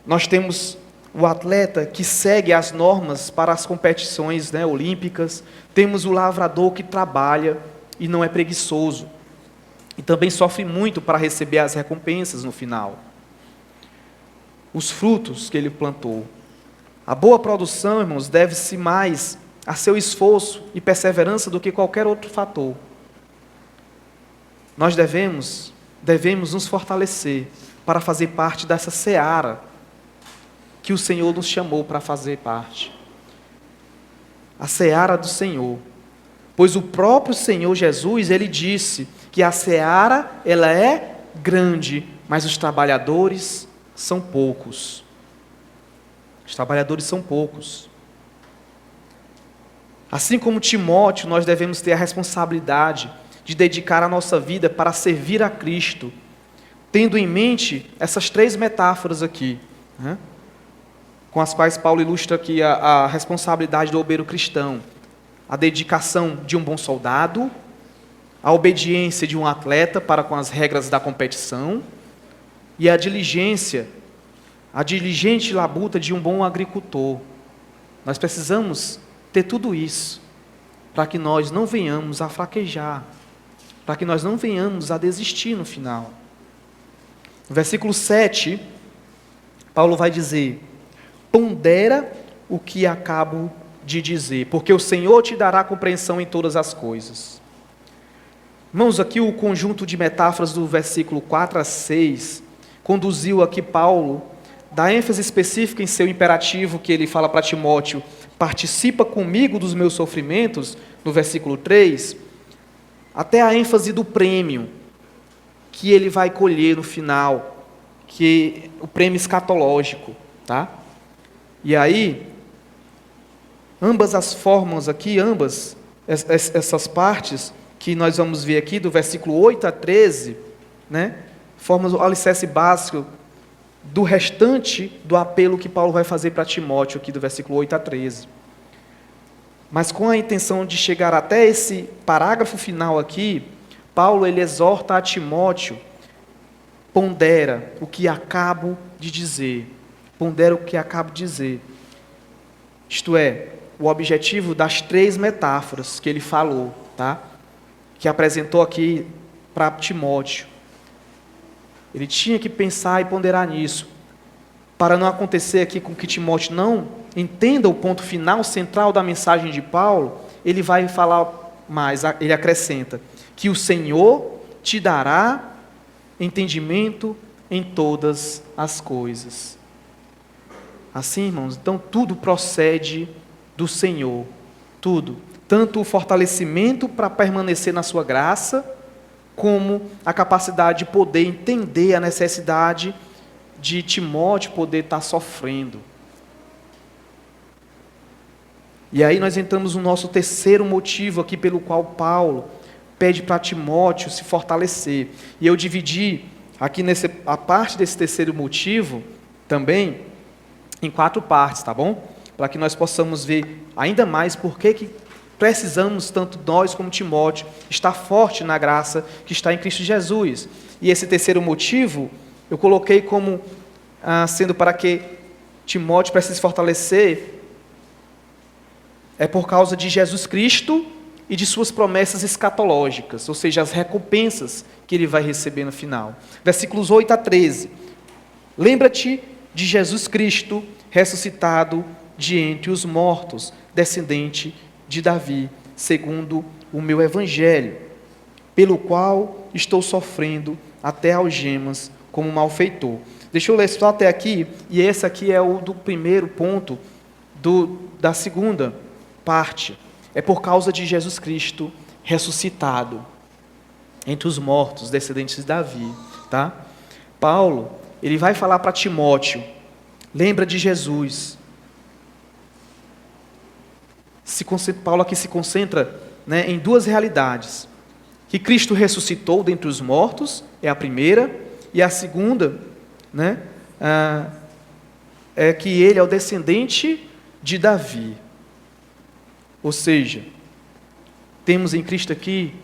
nós temos o atleta que segue as normas para as competições, né, olímpicas, temos o lavrador que trabalha e não é preguiçoso, e também sofre muito para receber as recompensas no final. Os frutos que ele plantou. A boa produção, irmãos, deve-se mais a seu esforço e perseverança do que qualquer outro fator. Nós devemos nos fortalecer para fazer parte dessa seara que o Senhor nos chamou para fazer parte. A seara do Senhor. Pois o próprio Senhor Jesus, ele disse que a seara, ela é grande, mas os trabalhadores são poucos. Os trabalhadores são poucos. Assim como Timóteo, nós devemos ter a responsabilidade de dedicar a nossa vida para servir a Cristo, tendo em mente essas 3 metáforas aqui, né? Com as quais Paulo ilustra aqui a responsabilidade do obreiro cristão, a dedicação de um bom soldado, a obediência de um atleta para com as regras da competição e a diligente labuta de um bom agricultor. Nós precisamos ter tudo isso para que nós não venhamos a fraquejar, para que nós não venhamos a desistir no final. No versículo 7, Paulo vai dizer: pondera o que acabo de dizer, porque o Senhor te dará compreensão em todas as coisas. Irmãos, aqui o conjunto de metáforas do versículo 4 a 6 conduziu aqui Paulo da ênfase específica em seu imperativo que ele fala para Timóteo: participa comigo dos meus sofrimentos, no versículo 3, até a ênfase do prêmio que ele vai colher no final, que o prêmio escatológico, tá? E aí, ambas as formas aqui, essas partes que nós vamos ver aqui, do versículo 8 a 13, né, formam o alicerce básico do restante do apelo que Paulo vai fazer para Timóteo, aqui do versículo 8 a 13. Mas com a intenção de chegar até esse parágrafo final aqui, Paulo ele exorta a Timóteo: pondera o que acabo de dizer. Pondera o que acabo de dizer. Isto é, o objetivo das 3 metáforas que ele falou, tá? Que apresentou aqui para Timóteo. Ele tinha que pensar e ponderar nisso, para não acontecer aqui com que Timóteo não entenda o ponto final, central da mensagem de Paulo. Ele vai falar mais, ele acrescenta: que o Senhor te dará entendimento em todas as coisas. Assim, irmãos, então tudo procede do Senhor, tudo, tanto o fortalecimento para permanecer na sua graça, como a capacidade de poder entender a necessidade de Timóteo poder estar sofrendo. E aí nós entramos no nosso terceiro motivo aqui pelo qual Paulo pede para Timóteo se fortalecer. E eu dividi aqui a parte desse terceiro motivo também em 4 partes, tá bom? Para que nós possamos ver ainda mais por que precisamos, tanto nós como Timóteo, estar forte na graça que está em Cristo Jesus. E esse terceiro motivo, eu coloquei como sendo para que Timóteo precise se fortalecer, é por causa de Jesus Cristo e de suas promessas escatológicas, ou seja, as recompensas que ele vai receber no final. Versículos 8 a 13. Lembra-te de Jesus Cristo, ressuscitado de entre os mortos, descendente de Davi, segundo o meu evangelho, pelo qual estou sofrendo até algemas como malfeitor. Deixa eu ler só até aqui, e esse aqui é o do primeiro ponto da segunda parte. É por causa de Jesus Cristo ressuscitado entre os mortos, descendentes de Davi, tá? Paulo, ele vai falar para Timóteo: lembra de Jesus. Paulo aqui se concentra, né, em 2 realidades: que Cristo ressuscitou dentre os mortos, é a primeira, e a segunda, né, é que ele é o descendente de Davi. Ou seja, temos em Cristo aqui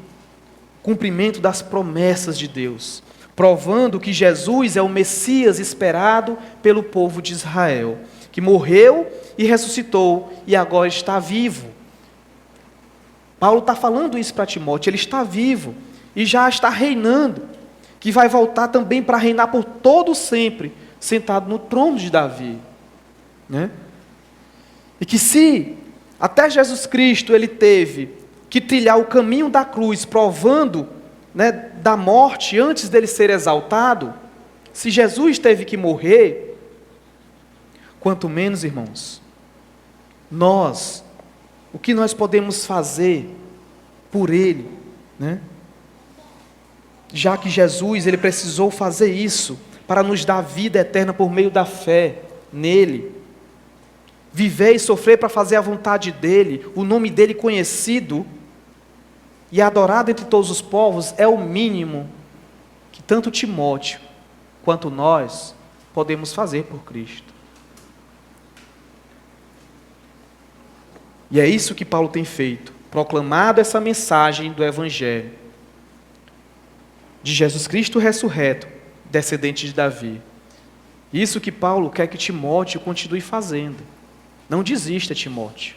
cumprimento das promessas de Deus, provando que Jesus é o Messias esperado pelo povo de Israel, que morreu e ressuscitou e agora está vivo. Paulo está falando isso para Timóteo: ele está vivo e já está reinando, que vai voltar também para reinar por todo sempre, sentado no trono de Davi, né? E que se até Jesus Cristo ele teve que trilhar o caminho da cruz, provando, né, da morte antes dele ser exaltado, se Jesus teve que morrer, quanto menos, irmãos, o que nós podemos fazer por Ele, né? Já que Jesus, Ele precisou fazer isso para nos dar vida eterna por meio da fé nele. Viver e sofrer para fazer a vontade dEle, o nome dEle conhecido e adorado entre todos os povos, é o mínimo que tanto Timóteo quanto nós podemos fazer por Cristo. E é isso que Paulo tem feito, proclamado essa mensagem do Evangelho, de Jesus Cristo ressurreto, descendente de Davi. Isso que Paulo quer que Timóteo continue fazendo. Não desista, Timóteo,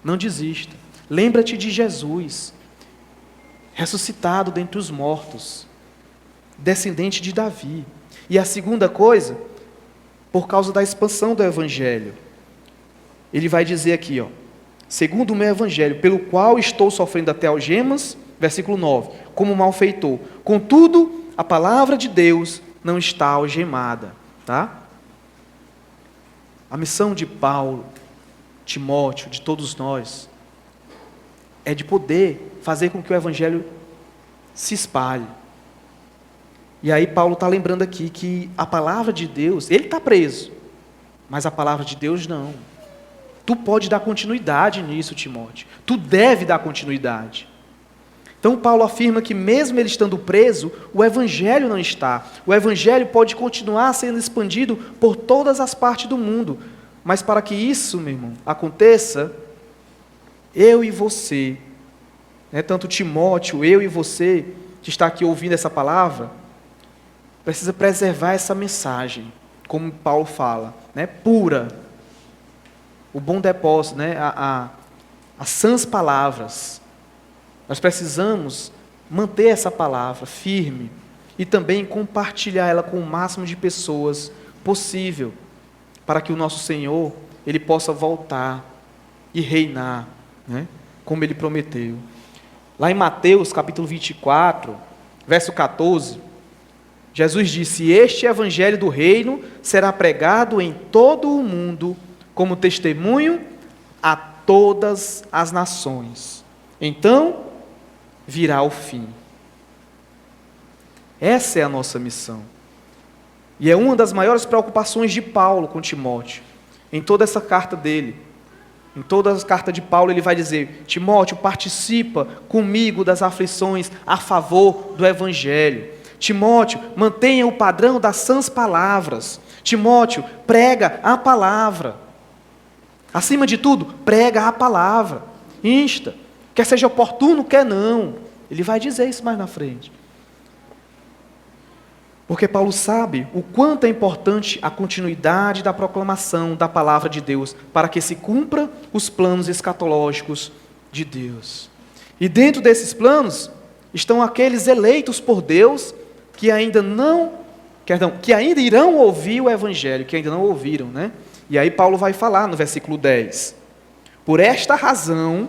não desista. Lembra-te de Jesus, ressuscitado dentre os mortos, descendente de Davi. E a segunda coisa, por causa da expansão do Evangelho. Ele vai dizer aqui, segundo o meu Evangelho, pelo qual estou sofrendo até algemas, versículo 9, como malfeitor. Contudo, a palavra de Deus não está algemada. Tá? A missão de Paulo, Timóteo, de todos nós, é de poder fazer com que o Evangelho se espalhe. E aí Paulo está lembrando aqui que a palavra de Deus, ele está preso, mas a palavra de Deus não. Tu pode dar continuidade nisso, Timóteo. Tu deve dar continuidade. Então Paulo afirma que mesmo ele estando preso, o Evangelho não está. O Evangelho pode continuar sendo expandido por todas as partes do mundo. Mas para que isso, meu irmão, aconteça, eu e você, tanto Timóteo, eu e você, que está aqui ouvindo essa palavra, precisa preservar essa mensagem, como Paulo fala, pura. O bom depósito, as sãs palavras. Nós precisamos manter essa palavra firme e também compartilhar ela com o máximo de pessoas possível, para que o nosso Senhor, Ele possa voltar e reinar, como Ele prometeu. Lá em Mateus, capítulo 24, verso 14, Jesus disse: este evangelho do reino será pregado em todo o mundo, como testemunho a todas as nações. Então virá o fim. Essa é a nossa missão. E é uma das maiores preocupações de Paulo com Timóteo. Em toda essa carta dele, em toda a carta de Paulo, ele vai dizer: Timóteo, participa comigo das aflições a favor do Evangelho. Timóteo, mantenha o padrão das sãs palavras. Timóteo, prega a palavra. Acima de tudo, prega a palavra. Insta. Quer seja oportuno, quer não. Ele vai dizer isso mais na frente. Porque Paulo sabe o quanto é importante a continuidade da proclamação da palavra de Deus para que se cumpra os planos escatológicos de Deus. E dentro desses planos estão aqueles eleitos por Deus que ainda irão ouvir o Evangelho, que ainda não ouviram, E aí Paulo vai falar no versículo 10. Por esta razão,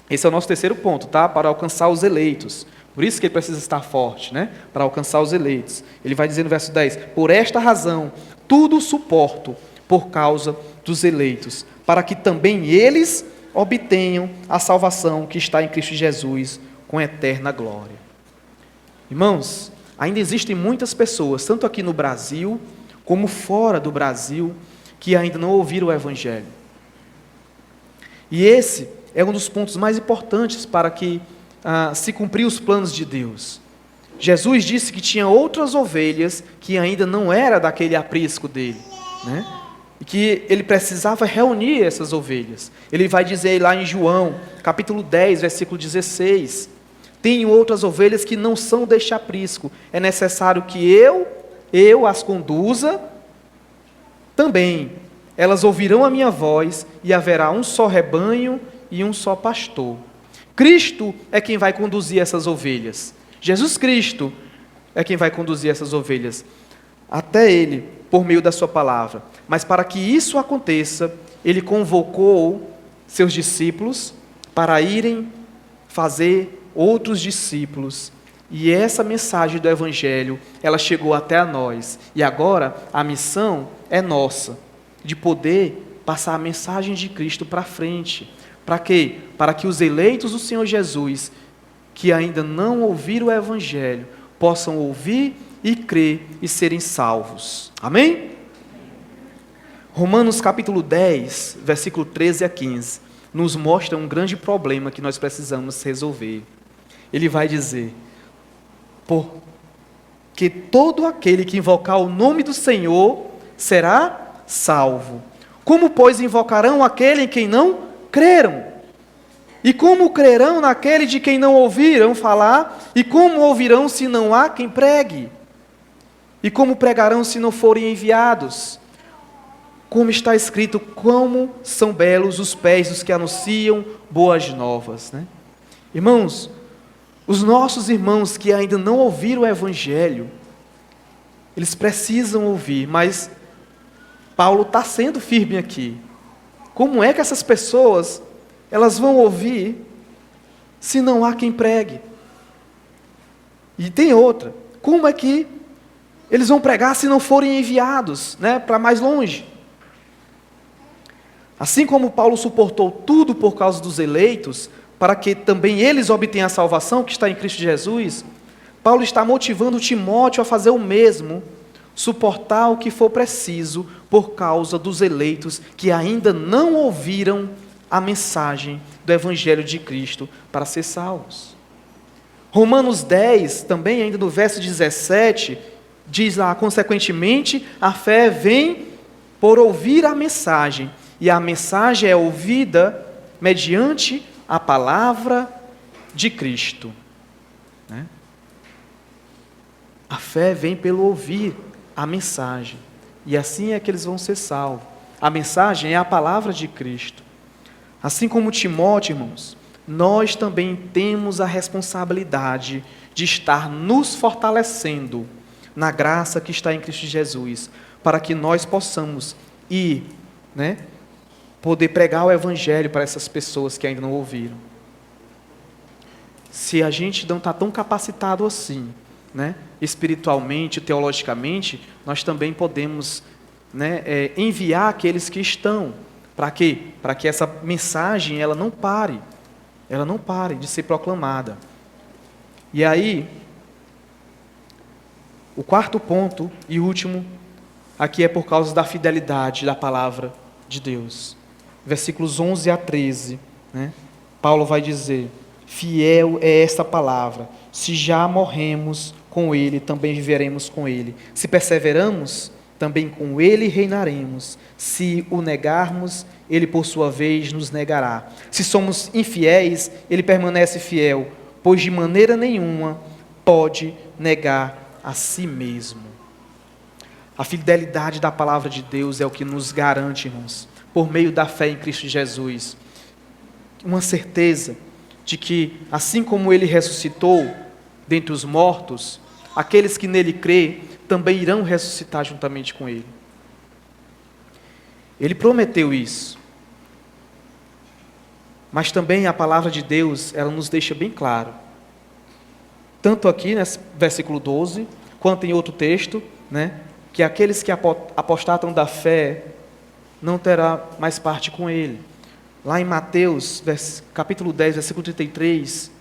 esse é o nosso terceiro ponto, para alcançar os eleitos. Por isso que ele precisa estar forte, para alcançar os eleitos. Ele vai dizer no verso 10, por esta razão, tudo suporto por causa dos eleitos, para que também eles obtenham a salvação que está em Cristo Jesus, com eterna glória. Irmãos, ainda existem muitas pessoas, tanto aqui no Brasil, como fora do Brasil, que ainda não ouviram o Evangelho. E esse é um dos pontos mais importantes para que se cumprir os planos de Deus. Jesus disse que tinha outras ovelhas que ainda não era daquele aprisco dele, e que ele precisava reunir essas ovelhas. Ele vai dizer lá em João, capítulo 10, versículo 16, tenho outras ovelhas que não são deste aprisco, é necessário que eu as conduza também. Elas ouvirão a minha voz e haverá um só rebanho e um só pastor. Cristo é quem vai conduzir essas ovelhas. Jesus Cristo é quem vai conduzir essas ovelhas até Ele, por meio da sua palavra. Mas para que isso aconteça, Ele convocou seus discípulos para irem fazer outros discípulos. E essa mensagem do Evangelho, ela chegou até a nós. E agora a missão é nossa. de poder passar a mensagem de Cristo para frente. Para quê? Para que os eleitos do Senhor Jesus, que ainda não ouviram o Evangelho, possam ouvir e crer e serem salvos. Amém? Romanos capítulo 10, versículo 13 a 15, nos mostra um grande problema que nós precisamos resolver. Ele vai dizer: porque todo aquele que invocar o nome do Senhor será salvo. Como, pois, invocarão aquele em quem não creram? E como crerão naquele de quem não ouviram falar? E como ouvirão se não há quem pregue? E como pregarão se não forem enviados? Como está escrito, como são belos os pés dos que anunciam boas novas, né? Irmãos, os nossos irmãos que ainda não ouviram o Evangelho, eles precisam ouvir, mas Paulo está sendo firme aqui. Como é que essas pessoas, elas vão ouvir se não há quem pregue? E tem outra, como é que eles vão pregar se não forem enviados, né, para mais longe? Assim como Paulo suportou tudo por causa dos eleitos, para que também eles obtenham a salvação que está em Cristo Jesus, Paulo está motivando Timóteo a fazer o mesmo, suportar o que for preciso por causa dos eleitos que ainda não ouviram a mensagem do Evangelho de Cristo para ser salvos. Romanos 10, também ainda no verso 17, diz lá, consequentemente, a fé vem por ouvir a mensagem, e a mensagem é ouvida mediante a palavra de Cristo. Né? A fé vem pelo ouvir a mensagem, e assim é que eles vão ser salvos. A mensagem é a palavra de Cristo. Assim como Timóteo, irmãos, nós também temos a responsabilidade de estar nos fortalecendo na graça que está em Cristo Jesus, para que nós possamos ir, né, poder pregar o Evangelho para essas pessoas que ainda não ouviram. Se a gente não está tão capacitado assim, né, espiritualmente, teologicamente, nós também podemos, né, enviar aqueles que estão. Para quê? Para que essa mensagem ela não pare de ser proclamada. E aí, o quarto ponto e último, aqui é por causa da fidelidade da palavra de Deus. Versículos 11 a 13, né? Paulo vai dizer: fiel é esta palavra, se já morremos com ele, também viveremos com ele. Se perseveramos, também com ele reinaremos. Se o negarmos, ele por sua vez nos negará. Se somos infiéis, ele permanece fiel, pois de maneira nenhuma pode negar a si mesmo. A fidelidade da palavra de Deus é o que nos garante, irmãos, por meio da fé em Cristo Jesus, uma certeza de que, assim como ele ressuscitou dentre os mortos, aqueles que nele crê também irão ressuscitar juntamente com ele. Ele prometeu isso. Mas também a palavra de Deus, ela nos deixa bem claro, tanto aqui nesse versículo 12, quanto em outro texto, né, que aqueles que apostatam da fé não terá mais parte com ele. Lá em Mateus, capítulo 10, versículo 33,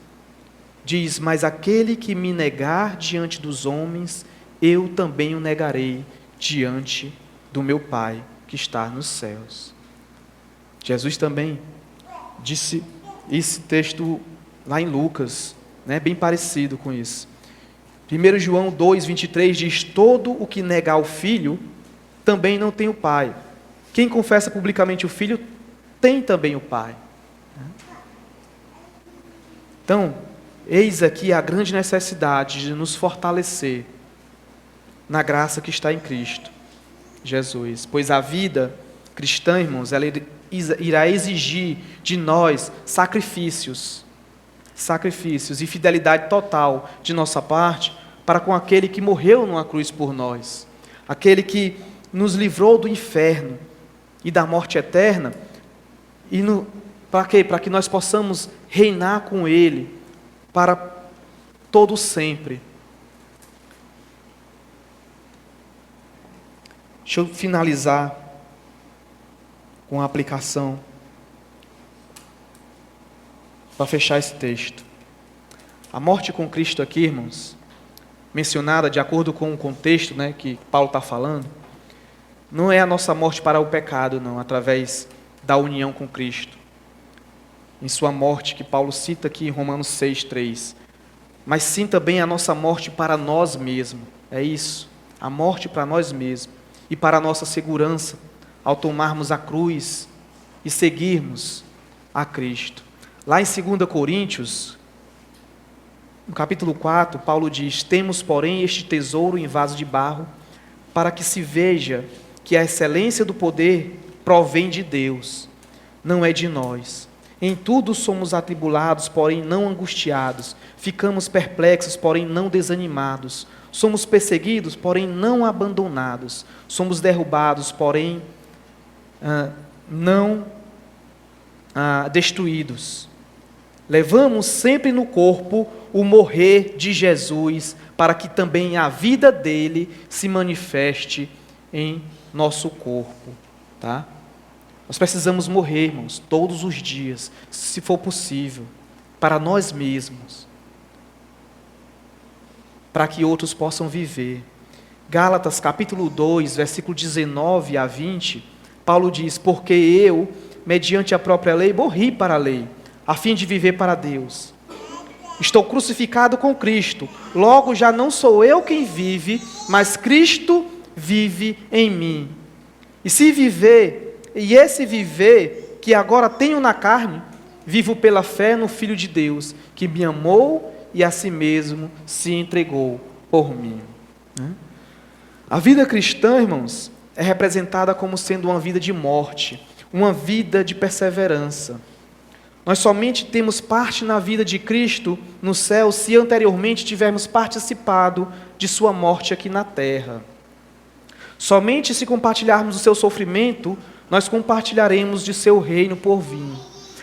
diz: mas aquele que me negar diante dos homens, eu também o negarei diante do meu Pai que está nos céus. Jesus também disse esse texto lá em Lucas, né, bem parecido com isso. 1 João 2, 23 diz: todo o que negar o Filho, também não tem o Pai. Quem confessa publicamente o Filho, tem também o Pai. Então, eis aqui a grande necessidade de nos fortalecer na graça que está em Cristo Jesus. Pois a vida cristã, irmãos, ela irá exigir de nós sacrifícios e fidelidade total de nossa parte para com aquele que morreu numa cruz por nós, aquele que nos livrou do inferno e da morte eterna, para quê? Para que nós possamos reinar com ele para todo sempre. Deixa eu finalizar com a aplicação para fechar esse texto. A morte com Cristo aqui, irmãos, mencionada de acordo com o contexto, né, que Paulo está falando, não é a nossa morte para o pecado, não, através da união com Cristo. Em sua morte, que Paulo cita aqui em Romanos 6:3. Mas sim também a nossa morte para nós mesmos. É isso, a morte para nós mesmos e para a nossa segurança, ao tomarmos a cruz e seguirmos a Cristo. Lá em 2 Coríntios, no capítulo 4, Paulo diz: temos, porém, este tesouro em vaso de barro, para que se veja que a excelência do poder provém de Deus, não é de nós. Em tudo somos atribulados, porém não angustiados. Ficamos perplexos, porém não desanimados. Somos perseguidos, porém não abandonados. Somos derrubados, porém não destruídos. Levamos sempre no corpo o morrer de Jesus, para que também a vida dele se manifeste em nosso corpo. Tá? Nós precisamos morrer, irmãos, todos os dias, se for possível, para nós mesmos, para que outros possam viver. Gálatas capítulo 2, versículo 19 a 20, Paulo diz: porque eu, mediante a própria lei, morri para a lei, a fim de viver para Deus. Estou crucificado com Cristo, logo já não sou eu quem vive, mas Cristo vive em mim. E esse viver que agora tenho na carne, vivo pela fé no Filho de Deus, que me amou e a si mesmo se entregou por mim. A vida cristã, irmãos, é representada como sendo uma vida de morte, uma vida de perseverança. Nós somente temos parte na vida de Cristo no céu se anteriormente tivermos participado de sua morte aqui na terra. Somente se compartilharmos o seu sofrimento, nós compartilharemos de seu reino por vir.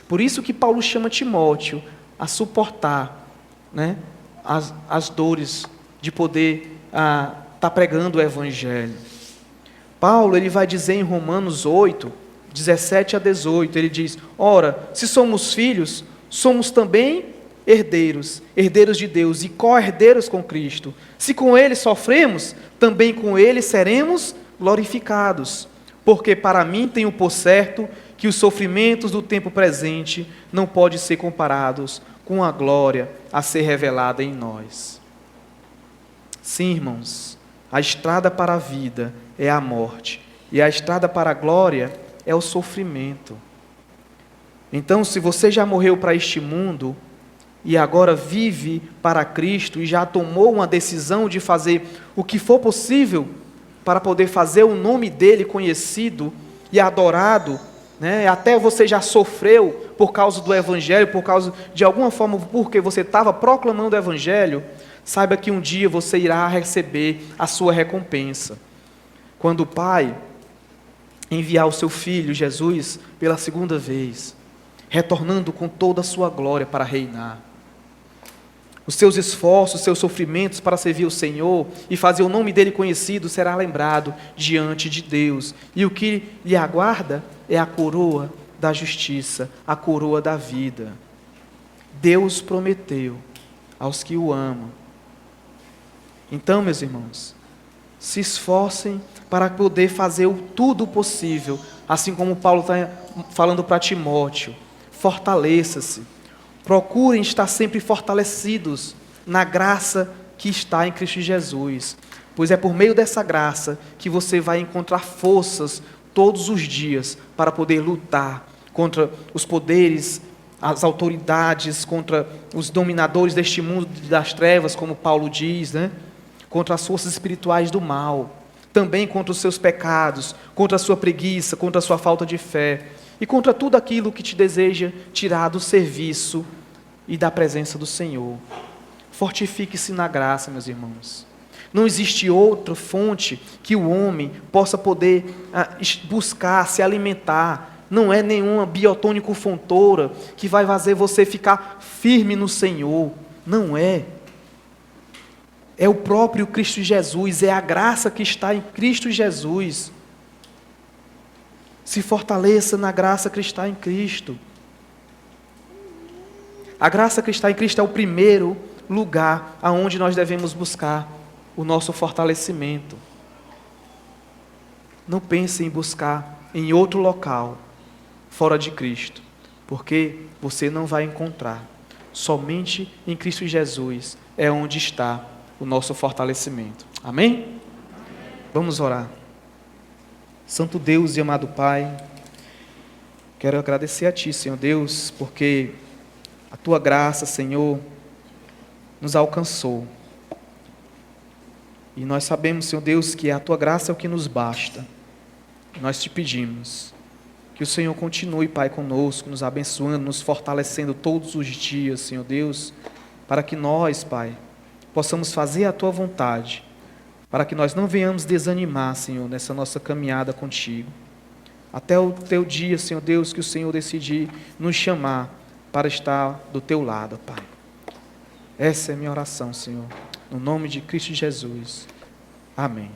Por isso que Paulo chama Timóteo a suportar, né, as dores de poder estar pregando o Evangelho. Paulo ele vai dizer em Romanos 8, 17 a 18, ele diz: ora, se somos filhos, somos também herdeiros, herdeiros de Deus e co-herdeiros com Cristo. Se com Ele sofremos, também com Ele seremos glorificados. Porque para mim tenho por certo que os sofrimentos do tempo presente não podem ser comparados com a glória a ser revelada em nós. Sim, irmãos, a estrada para a vida é a morte, e a estrada para a glória é o sofrimento. Então, se você já morreu para este mundo e agora vive para Cristo e já tomou uma decisão de fazer o que for possível para poder fazer o nome dele conhecido e adorado, né? Até você já sofreu por causa do Evangelho, por causa de alguma forma, porque você estava proclamando o Evangelho, saiba que um dia você irá receber a sua recompensa. Quando o Pai enviar o seu Filho, Jesus, pela segunda vez, retornando com toda a sua glória para reinar. Os seus esforços, os seus sofrimentos para servir o Senhor e fazer o nome dele conhecido será lembrado diante de Deus. E o que lhe aguarda é a coroa da justiça, a coroa da vida. Deus prometeu aos que o amam. Então, meus irmãos, se esforcem para poder fazer tudo o possível, assim como Paulo está falando para Timóteo. Fortaleça-se. Procurem estar sempre fortalecidos na graça que está em Cristo Jesus, pois é por meio dessa graça que você vai encontrar forças todos os dias para poder lutar contra os poderes, as autoridades, contra os dominadores deste mundo das trevas, como Paulo diz, né? Contra as forças espirituais do mal, também contra os seus pecados, contra a sua preguiça, contra a sua falta de fé e contra tudo aquilo que te deseja tirar do serviço e da presença do Senhor. Fortifique-se na graça, meus irmãos. Não existe outra fonte que o homem possa poder buscar, se alimentar. Não é nenhuma biotônico fontoura que vai fazer você ficar firme no Senhor. Não é. É o próprio Cristo Jesus, é a graça que está em Cristo Jesus. Se fortaleça na graça que está em Cristo. A graça que está em Cristo é o primeiro lugar aonde nós devemos buscar o nosso fortalecimento. Não pense em buscar em outro local, fora de Cristo, porque você não vai encontrar. Somente em Cristo Jesus é onde está o nosso fortalecimento. Amém? Vamos orar. Santo Deus e amado Pai, quero agradecer a Ti, Senhor Deus, porque a Tua graça, Senhor, nos alcançou. E nós sabemos, Senhor Deus, que a Tua graça é o que nos basta. Nós Te pedimos que o Senhor continue, Pai, conosco, nos abençoando, nos fortalecendo todos os dias, Senhor Deus, para que nós, Pai, possamos fazer a Tua vontade, para que nós não venhamos desanimar, Senhor, nessa nossa caminhada contigo. Até o Teu dia, Senhor Deus, que o Senhor decidir nos chamar para estar do Teu lado, Pai. Essa é a minha oração, Senhor, no nome de Cristo Jesus. Amém.